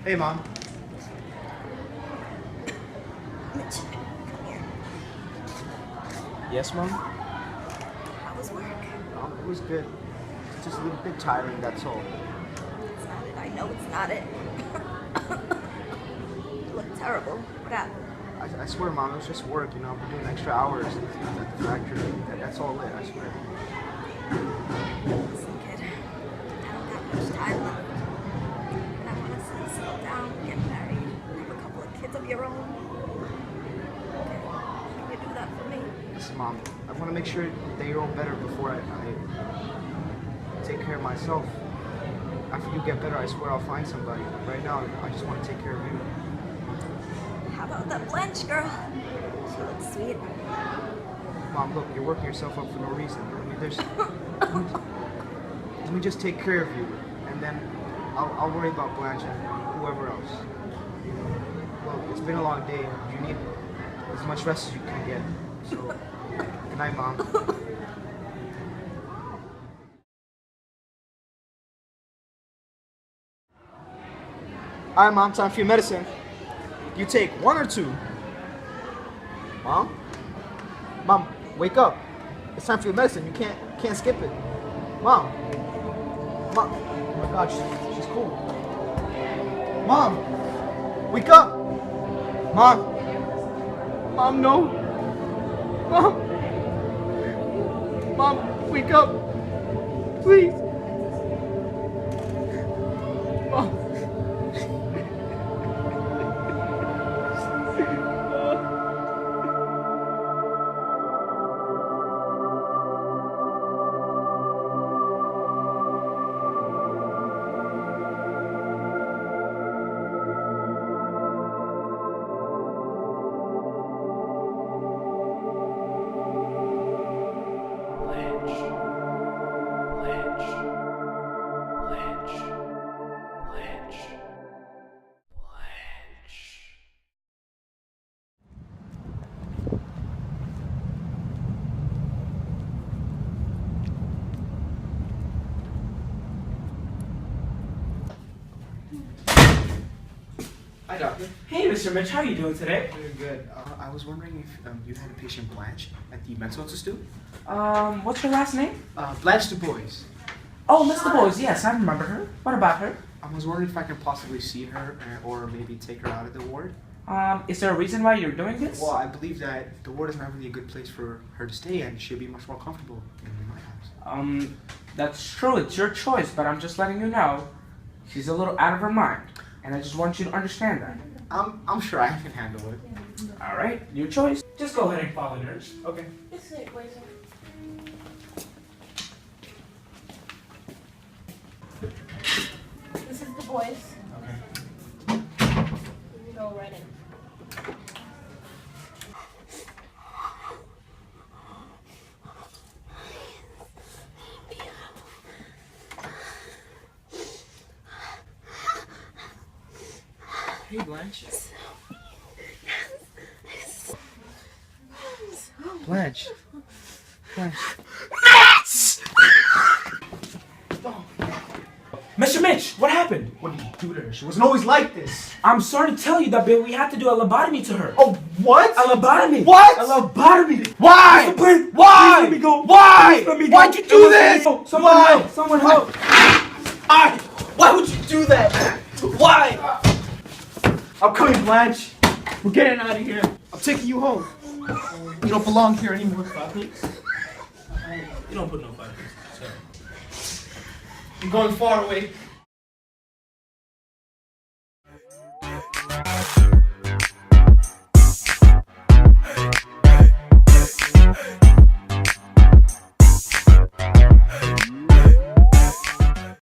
Hey, Mom. Mitch, come here. Yes, Mom? How was work? It was good. It's just a little bit tiring, that's all. It's not it. I know it's not it. You look terrible. What happened? I swear, Mom, it was just work, you know. I've been doing extra hours at the factory. That's all it, I swear. Listen, kid. I don't got much time left. And I want to see you settle down, get married, have a couple of kids of your own. Okay. Can you do that for me? Listen, Mom, I want to make sure that you're all better before I take care of myself. After you get better, I swear I'll find somebody. Right now, I just want to take care of you. How about that Blanche girl? She looks sweet. Mom, look, you're working yourself up for no reason. I mean, let me just take care of you, and then I'll worry about Blanche and whoever else. Well, it's been a long day. You need as much rest as you can get. So, good night, Mom. All right, Mom, time for your medicine. You take 1 or 2. Mom? Mom, wake up. It's time for your medicine. You can't skip it. Mom. Mom. Oh my God, she's cool. Mom. Wake up. Mom. Mom, no. Mom. Mom, wake up. Please. Mom. Hi, Doctor. Hey, Mr. Mitch, how are you doing today? Doing good. I was wondering if you had a patient Blanche at the mental institute? What's her last name? Blanche Du Bois. Oh, Miss Du Bois, yes, I remember her. What about her? I was wondering if I could possibly see her or maybe take her out of the ward. Is there a reason why you're doing this? Well, I believe that the ward is not really a good place for her to stay, and she'll be much more comfortable in my house. That's true, it's your choice, but I'm just letting you know she's a little out of her mind, and I just want you to understand that. I'm sure I can handle it. Alright, your choice. Just go ahead and follow nurse. Okay. This is the boys. Okay. You go right in. Hey, Blanche. Blanche. Blanche. Mr. Mitch, what happened? What did you do to her? She wasn't always like this. I'm sorry to tell you that, but we have to do a lobotomy to her. Oh, what? A lobotomy. What? A lobotomy. Why? Please, Why? Please let me go. Why? Please let me go. Why'd you do this? Someone Why? help. Someone help. Why would you do that? Why? I'm coming, Blanche. We're getting out of here. I'm taking you home. You don't belong here anymore. You don't put no fight. I'm going far away.